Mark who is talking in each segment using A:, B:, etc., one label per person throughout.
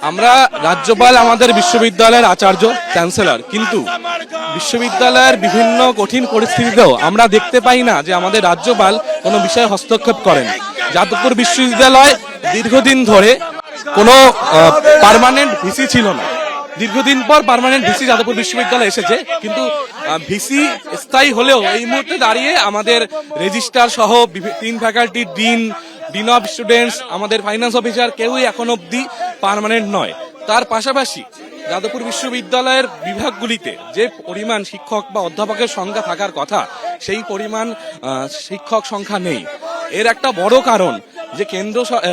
A: আমরা রাজ্যপাল আমাদের বিশ্ববিদ্যালয়ের আচার্য চ্যান্সেলর, কিন্তু বিশ্ববিদ্যালয়ের বিভিন্ন কঠিন পরিস্থিতিতেও আমরা দেখতে পাই না যে আমাদের রাজ্যপাল কোনো বিষয়ে হস্তক্ষেপ করেন। যাদবপুর বিশ্ববিদ্যালয় দীর্ঘদিন ধরে কোনো পার্মানেন্ট ভিসি ছিল না। দীর্ঘদিন পর পার্মানেন্ট ভিসি যাদবপুর বিশ্ববিদ্যালয়ে এসেছে, কিন্তু ভিসি স্থায়ী হলেও এই মুহূর্তে দাঁড়িয়ে আমাদের রেজিস্ট্রার সহ 3 ফ্যাকাল্টির ডিন অফ স্টুডেন্টস, আমাদের ফাইন্যান্স অফিসার কেউই এখন অবধি পার্মানেন্ট নয়। তার পাশাপাশি যাদবপুর বিশ্ববিদ্যালয়ের বিভাগগুলিতে যে পরিমাণ শিক্ষক বা অধ্যাপকের সংখ্যা থাকার কথা, সেই পরিমাণ শিক্ষক সংখ্যা নেই। এর একটা বড় কারণ যে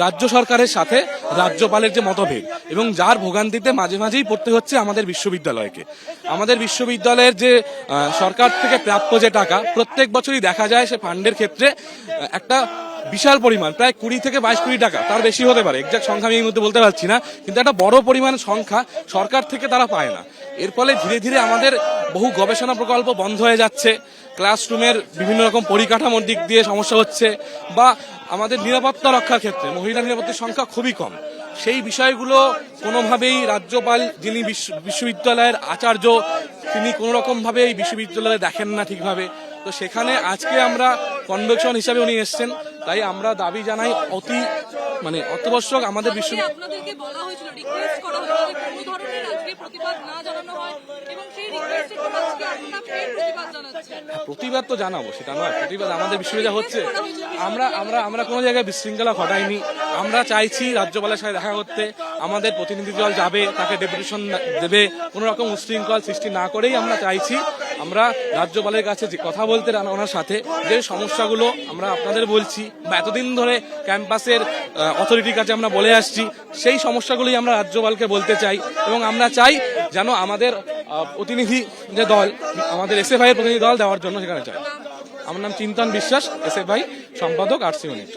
A: রাজ্য সরকারের সাথে রাজ্যপালের যে মতভেদ, এবং যার ভোগান্তিতে মাঝে মাঝেই পড়তে হচ্ছে আমাদের বিশ্ববিদ্যালয়কে। আমাদের বিশ্ববিদ্যালয়ের যে সরকার থেকে প্রাপ্য যে টাকা, প্রত্যেক বছরই দেখা যায় সে ফান্ডের ক্ষেত্রে একটা বিশাল পরিমাণ, প্রায় 20 থেকে 22 কোটি টাকা, তার বেশি হতে পারে, এক্সাক্ট সংখ্যা আমি এই মুহূর্তে বলতে পারছি না, কিন্তু একটা বড় পরিমাণ সংখ্যা সরকার থেকে তারা পায় না। এর ফলে ধীরে ধীরে আমাদের বহু গবেষণা প্রকল্প বন্ধ হয়ে যাচ্ছে, ক্লাসরুমের বিভিন্ন রকম পরিকাঠামোর দিক দিয়ে সমস্যা হচ্ছে, বা আমাদের নিরাপত্তা রক্ষার ক্ষেত্রে মহিলা নিরাপত্তার সংখ্যা খুবই কম। সেই বিষয়গুলো কোনোভাবেই রাজ্যপাল, যিনি বিশ্ববিদ্যালয়ের আচার্য, তিনি কোনো রকমভাবে এই বিশ্ববিদ্যালয়ে দেখেন না ঠিকভাবে। তো সেখানে আজকে আমরা কনভেকশন হিসাবে উনি এসছেন, তাই আমরা দাবি জানাই অত্যাবশ্যক আমাদের
B: আপনাদেরকে বলা হয়েছিল, রিকোয়েস্ট করা হয়েছিল যে কোনো ধরনের আজকে প্রতিবাদ না জানানো হয়, এবং সেই রিকোয়েস্টের পর আজকে আপনারা ফের প্রতিবাদ জানাচ্ছেন।
A: প্রতিবাদ তো জানাবো, সেটা নয়, প্রতিবাদ আমাদের বিশ্ববিদ্যালয় হচ্ছে। আমরা কোনো জায়গায় বিশৃঙ্খলা ঘটাইনি। আমরা চাইছি রাজ্যপালের সাথে দেখা করতে, আমাদের প্রতিনিধি দল যাবে, তাকে ডেপুটেশন দেবে, কোনো রকম উশৃঙ্খল সৃষ্টি না করেই আমরা চাইছি আমরা রাজ্যপালের কাছে যে কথা বলতে, ওনার সাথে যে সমস্যাগুলো আমরা আপনাদের বলছি বা এতদিন ধরে ক্যাম্পাসের অথরিটির কাছে আমরা বলে আসছি, সেই সমস্যাগুলোই আমরা রাজ্যপালকে বলতে চাই। এবং আমরা চাই যেন আমাদের প্রতিনিধি যে দল, আমাদের এসএফআই এর প্রতিনিধি দল দেওয়ার জন্য সেখানে চাই। আমার নাম চিন্তন বিশ্বাস, এসএফআই সম্পাদক, আর্টস ইউনিট।